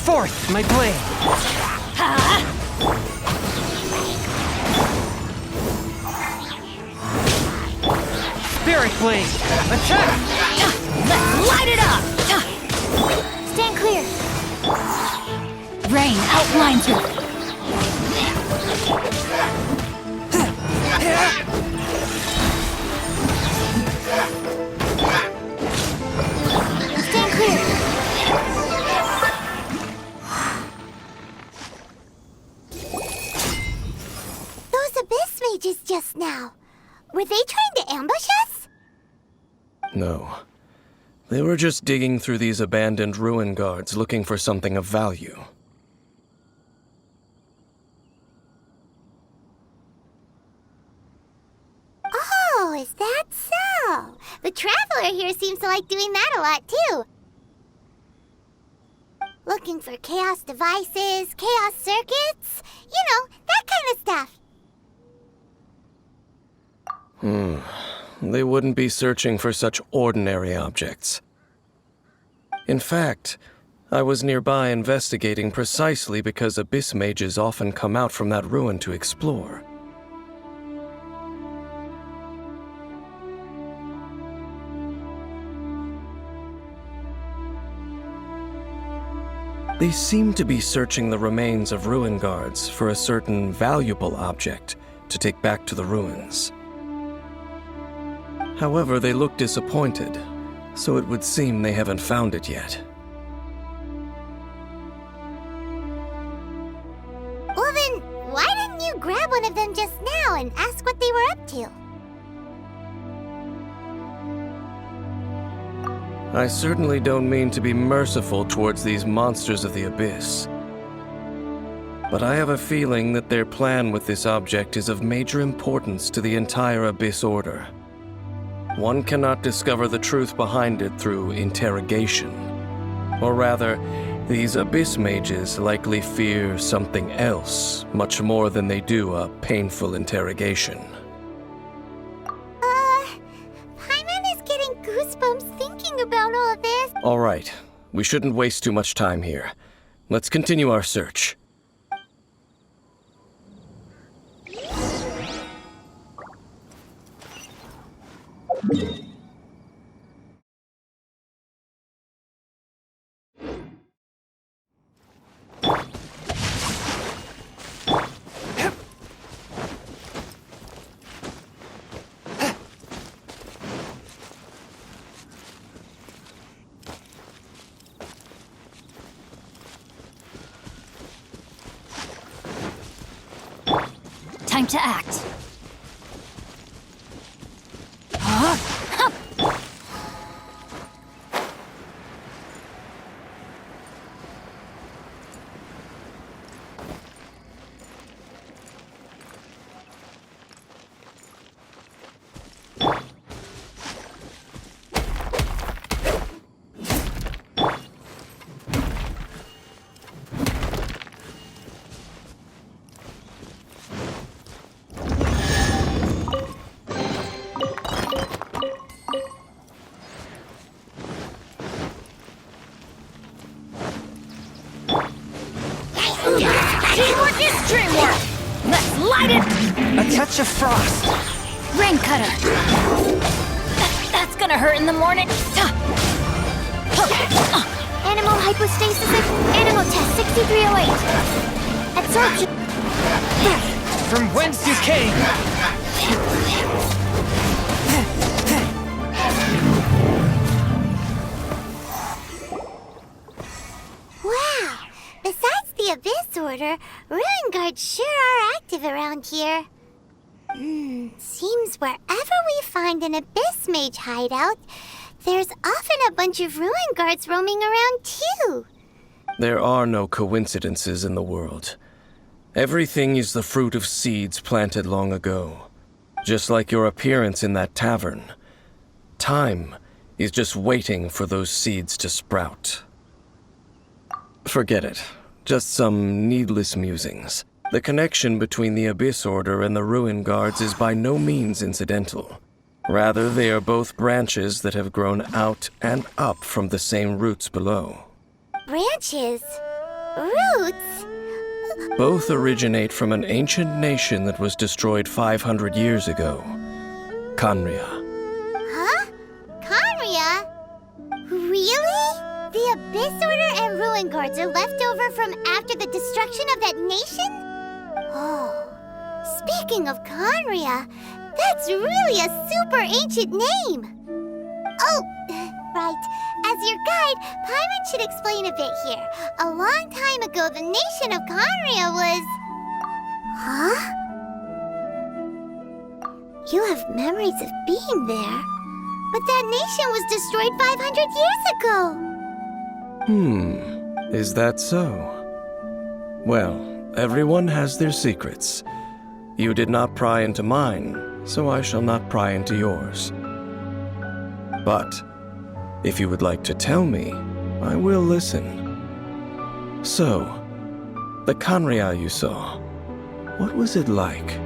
forth my blade! Spirit blade! Attack! Let's light it up! Stand clear! Rain outlines you! Stand clear! Those abyss mages just now. Were they trying to ambush us? No. They were just digging through these abandoned ruin guards looking for something of value. Oh, is that so? The Traveler here seems to like doing that a lot, too. Looking for chaos devices, chaos circuits, you know, that kind of stuff. They wouldn't be searching for such ordinary objects. In fact, I was nearby investigating precisely because abyss mages often come out from that ruin to explore. They seem to be searching the remains of ruin guards for a certain valuable object to take back to the ruins. However, they look disappointed, so it would seem they haven't found it yet. Well then, why didn't you grab one of them just now and ask what they were up to? I certainly don't mean to be merciful towards these monsters of the abyss. But I have a feeling that their plan with this object is of major importance to the entire Abyss Order. One cannot discover the truth behind it through interrogation. Or rather, these Abyss mages likely fear something else much more than they do a painful interrogation. Paimon is getting goosebumps thinking about all this. All right, we shouldn't waste too much time here. Let's continue our search. Time to act. Teamwork is dreamwork! Let's light it! A touch of frost! Rain cutter! That's gonna hurt in the morning! Animal hypostasis, animal test 6308. Absorption. From whence you came! Wow! Besides the Abyss Order, Ruin Guards sure are active around here. Seems wherever we find an Abyss Mage hideout, there's often a bunch of Ruin Guards roaming around too. There are no coincidences in the world. Everything is the fruit of seeds planted long ago. Just like your appearance in that tavern. Time is just waiting for those seeds to sprout. Forget it. Just some needless musings. The connection between the Abyss Order and the Ruin Guards is by no means incidental. Rather, they are both branches that have grown out and up from the same roots below. Branches? Roots? Both originate from an ancient nation that was destroyed 500 years ago. Khaenri'ah. Huh? Khaenri'ah? Really? The Abyss Order and Ruin Guards are left over from after the destruction of that nation? Oh, speaking of Khaenri'ah, that's really a super ancient name. Oh, right. As your guide, Paimon should explain a bit here. A long time ago, the nation of Khaenri'ah was... Huh? You have memories of being there. But that nation was destroyed 500 years ago. Is that so? Well, everyone has their secrets. You did not pry into mine, so I shall not pry into yours. But if you would like to tell me, I will listen. So, the Khaenri'ah you saw, what was it like?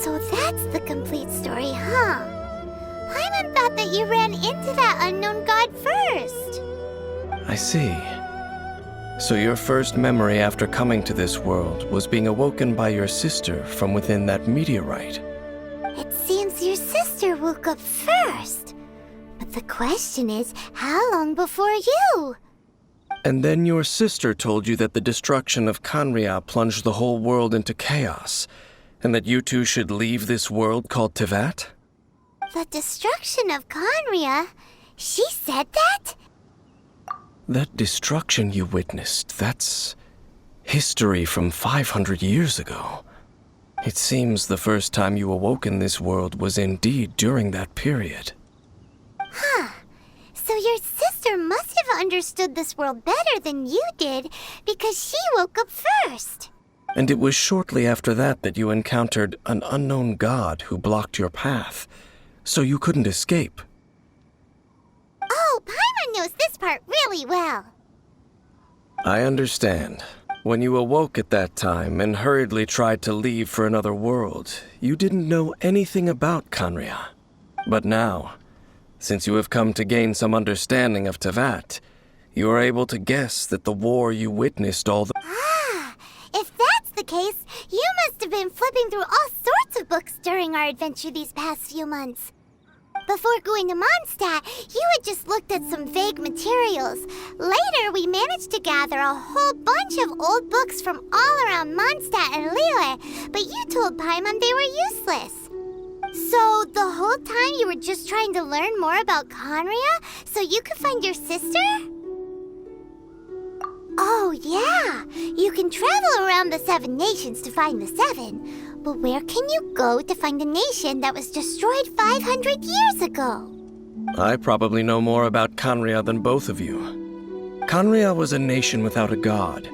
So that's the complete story, huh? Paimon thought that you ran into that unknown god first. I see. So your first memory after coming to this world was being awoken by your sister from within that meteorite. It seems your sister woke up first. But the question is, how long before you? And then your sister told you that the destruction of Khaenri'ah plunged the whole world into chaos, and that you two should leave this world called Teyvat? The destruction of Khaenri'ah? She said that? That destruction you witnessed, that's history from 500 years ago. It seems the first time you awoke in this world was indeed during that period. Huh. So your sister must have understood this world better than you did, because she woke up first. And it was shortly after that that you encountered an unknown god who blocked your path, so you couldn't escape. Oh, Paimon knows this part really well. I understand. When you awoke at that time and hurriedly tried to leave for another world, you didn't know anything about Khaenri'ah. But now, since you have come to gain some understanding of Teyvat, you are able to guess that the war you witnessed all the... Ah, if that's the case, you must have been flipping through all sorts of books during our adventure these past few months. Before going to Mondstadt, you had just looked at some vague materials. Later, we managed to gather a whole bunch of old books from all around Mondstadt and Liyue, but you told Paimon they were useless. So, the whole time you were just trying to learn more about Khaenri'ah so you could find your sister? Oh, yeah. You can travel around the 7 nations to find the 7. But where can you go to find a nation that was destroyed 500 years ago? I probably know more about Khaenri'ah than both of you. Khaenri'ah was a nation without a god.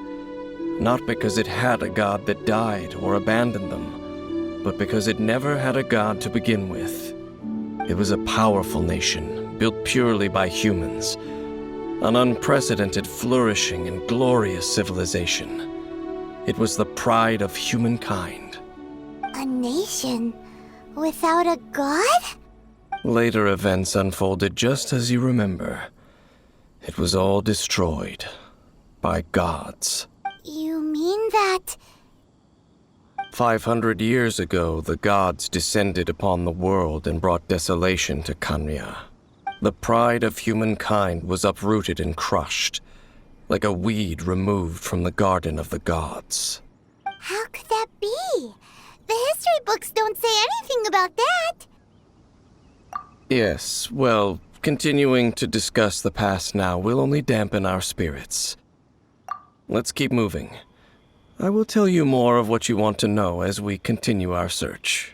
Not because it had a god that died or abandoned them, but because it never had a god to begin with. It was a powerful nation, built purely by humans. An unprecedented, flourishing, and glorious civilization. It was the pride of humankind. A nation without a god? Later events unfolded just as you remember. It was all destroyed by gods. You mean that... 500 years ago, the gods descended upon the world and brought desolation to Khaenri'ah. The pride of humankind was uprooted and crushed, like a weed removed from the garden of the gods. How could that be? The history books don't say anything about that. Yes, well, continuing to discuss the past now will only dampen our spirits. Let's keep moving. I will tell you more of what you want to know as we continue our search.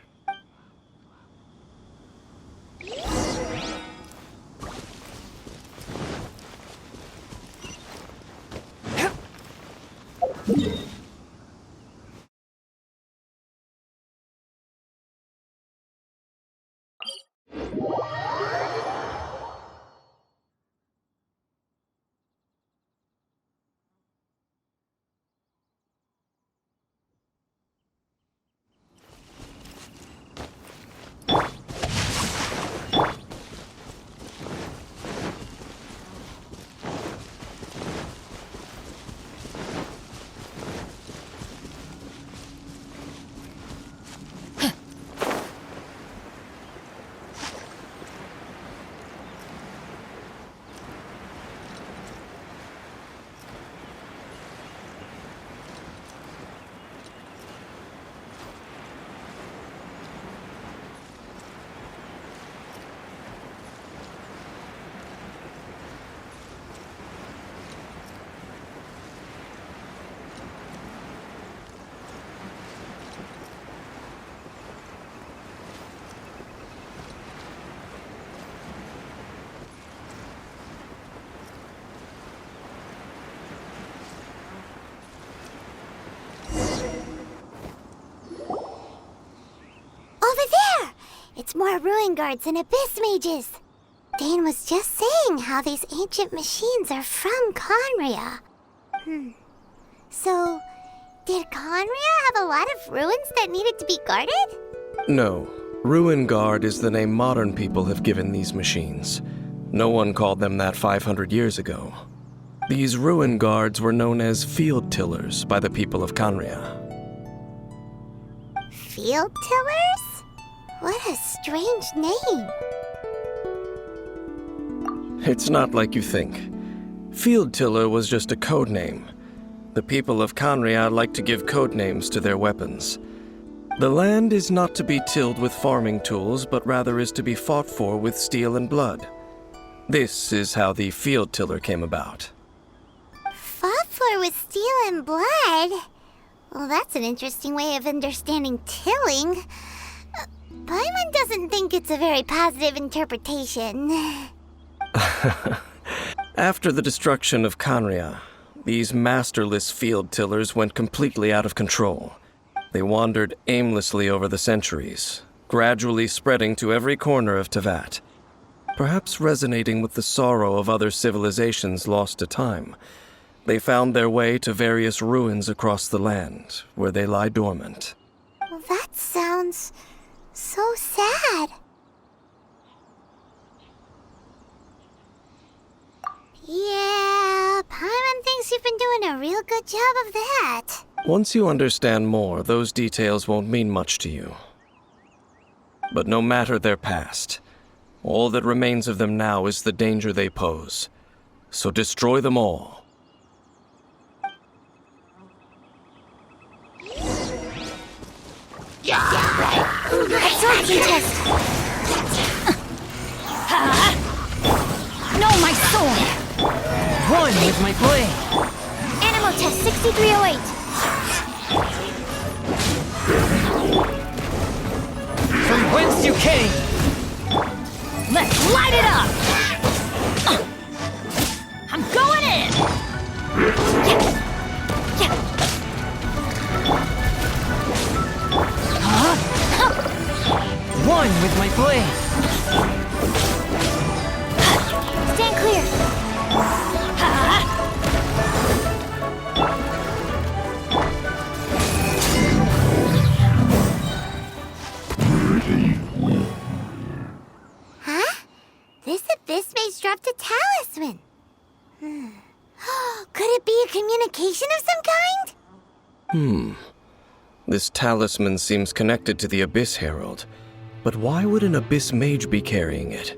ruin guards and abyss mages. Dane was just saying how these ancient machines are from Conria. So, did Conria have a lot of ruins that needed to be guarded? No. Ruin Guard is the name modern people have given these machines. No one called them that 500 years ago. These ruin guards were known as field tillers by the people of Conria. Field tillers? What a strange name. It's not like you think. Field tiller was just a code name. The people of Conria like to give code names to their weapons. The land is not to be tilled with farming tools, but rather is to be fought for with steel and blood. This is how the field tiller came about. Fought for with steel and blood? Well, that's an interesting way of understanding tilling. Paimon doesn't think it's a very positive interpretation. After the destruction of Conria, these masterless field tillers went completely out of control. They wandered aimlessly over the centuries, gradually spreading to every corner of Teyvat. Perhaps resonating with the sorrow of other civilizations lost to time, they found their way to various ruins across the land, where they lie dormant. Well, that sounds so sad. Yeah, Paimon thinks you've been doing a real good job of that. Once you understand more, those details won't mean much to you. But no matter their past, all that remains of them now is the danger they pose. So destroy them all. Absorption test! No, my sword! One with my blade. Animal test 6308. From whence you came. Let's light it up! I'm going in! One with my blade. Stand clear! Huh? This abyss mage dropped a talisman. Could it be a communication of some kind? This talisman seems connected to the Abyss Herald. But why would an Abyss Mage be carrying it?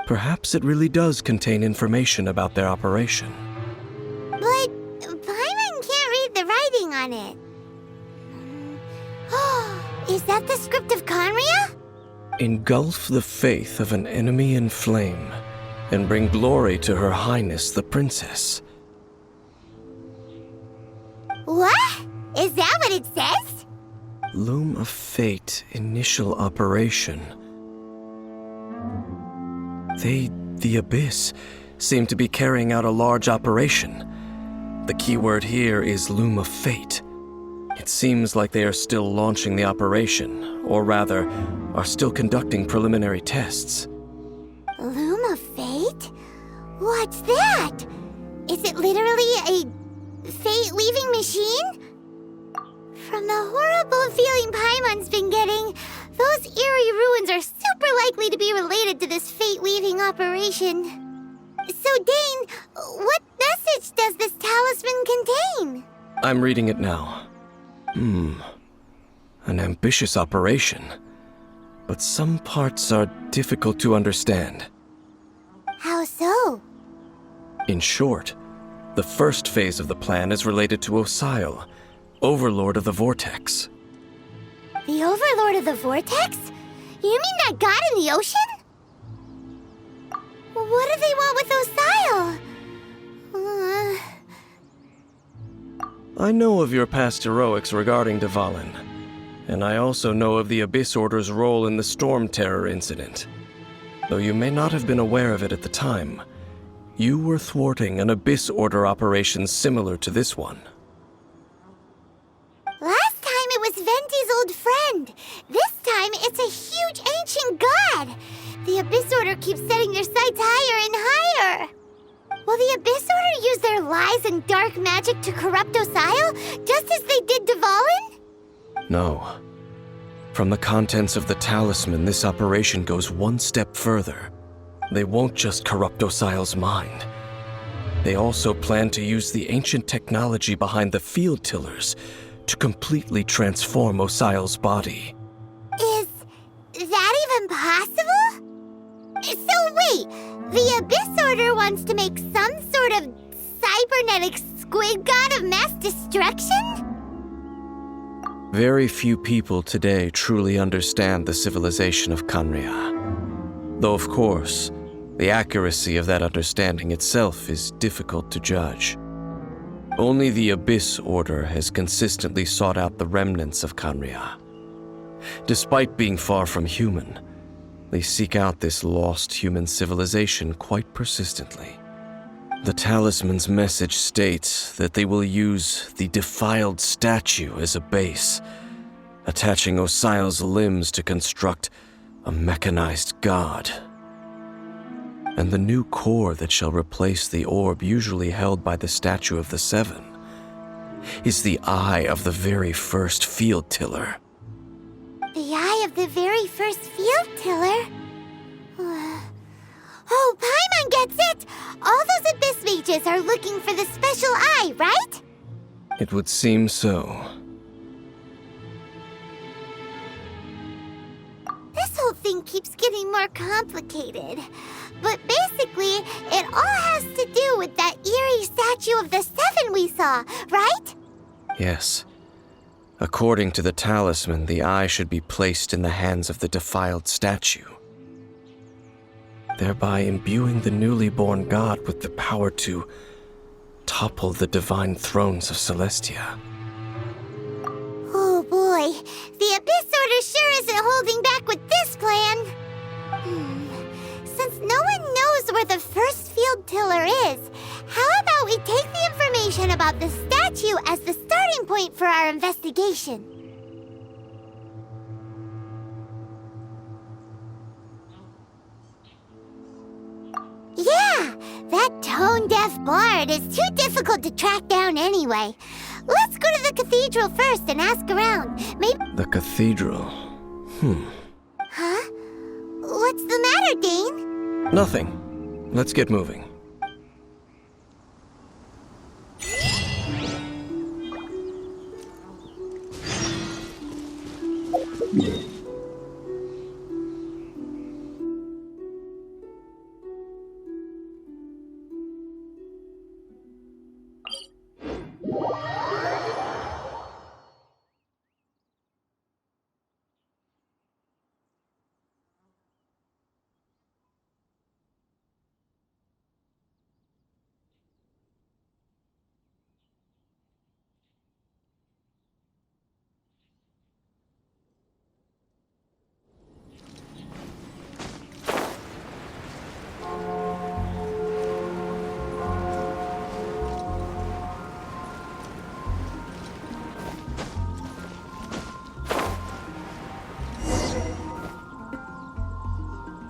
Perhaps it really does contain information about their operation. But Paimon can't read the writing on it. Is that the script of Conria? Engulf the faith of an enemy in flame, and bring glory to Her Highness the Princess. What? Is that what it says? Loom of Fate initial operation. They, the Abyss, seem to be carrying out a large operation. The keyword here is Loom of Fate. It seems like they are still launching the operation, or rather, are still conducting preliminary tests. Loom of Fate? What's that? Is it literally a fate-weaving machine? From the horrible feeling Paimon's been getting, those eerie ruins are super likely to be related to this fate-weaving operation. So, Dane, what message does this talisman contain? I'm reading it now. An ambitious operation. But some parts are difficult to understand. How so? In short, the first phase of the plan is related to Osile, Overlord of the Vortex. The Overlord of the Vortex? You mean that god in the ocean? What do they want with Osile? I know of your past heroics regarding Dvalin, and I also know of the Abyss Order's role in the Storm Terror incident. Though you may not have been aware of it at the time, you were thwarting an Abyss Order operation similar to this one. Last time it was Venti's old friend. This time it's a huge ancient god! The Abyss Order keeps setting their sights higher and higher! Will the Abyss Order use their lies and dark magic to corrupt Osile, just as they did Dvalin? No. From the contents of the talisman, this operation goes one step further. They won't just corrupt Osile's mind. They also plan to use the ancient technology behind the field tillers to completely transform Osile's body. Is that even possible? So wait, the Abyss Order wants to make some sort of cybernetic squid god of mass destruction? Very few people today truly understand the civilization of Khaenri'ah. Though, of course, the accuracy of that understanding itself is difficult to judge. Only the Abyss Order has consistently sought out the remnants of Khaenri'ah. Despite being far from human, they seek out this lost human civilization quite persistently. The talisman's message states that they will use the defiled statue as a base, attaching Osile's limbs to construct a mechanized god. And the new core that shall replace the orb usually held by the Statue of the Seven is the eye of the very first field tiller. The eye of the very first field tiller? Oh, Paimon gets it! All those Abyss mages are looking for the special eye, right? It would seem so. This whole thing keeps getting more complicated. But basically, it all has to do with that eerie Statue of the Seven we saw, right? Yes. According to the talisman, the eye should be placed in the hands of the defiled statue, thereby imbuing the newly born god with the power to topple the divine thrones of Celestia. Oh boy, the Abyss Order sure isn't holding back with this plan. Since no one knows where the first field tiller is, how about we take the information about the statue as the starting point for our investigation? Yeah, that tone-deaf bard is too difficult to track down anyway. Let's go to the cathedral first and ask around. Maybe... The cathedral? Huh? What's the matter, Dane? Nothing. Let's get moving.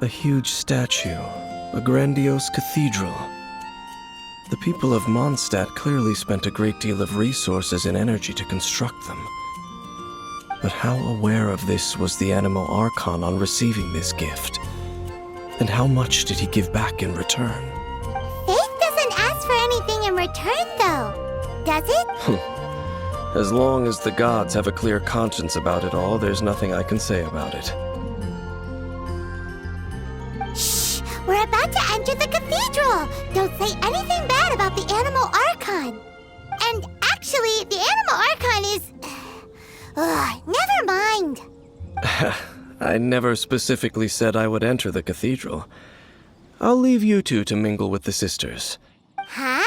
A huge statue, a grandiose cathedral. The people of Mondstadt clearly spent a great deal of resources and energy to construct them. But how aware of this was the Animal Archon on receiving this gift? And how much did he give back in return? Faith doesn't ask for anything in return, though, does it? As long as the gods have a clear conscience about it all, there's nothing I can say about it. Shh! We're about to enter the cathedral! Don't say anything bad about the Animal Archon! And actually, the Animal Archon is... never mind! I never specifically said I would enter the cathedral. I'll leave you two to mingle with the sisters. Huh?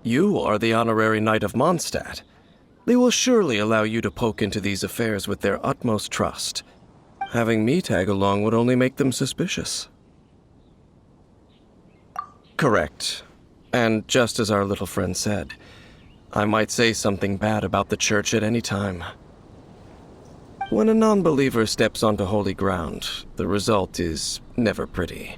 You are the honorary knight of Mondstadt. They will surely allow you to poke into these affairs with their utmost trust. Having me tag along would only make them suspicious. Correct. And just as our little friend said, I might say something bad about the church at any time. When a non-believer steps onto holy ground, the result is never pretty.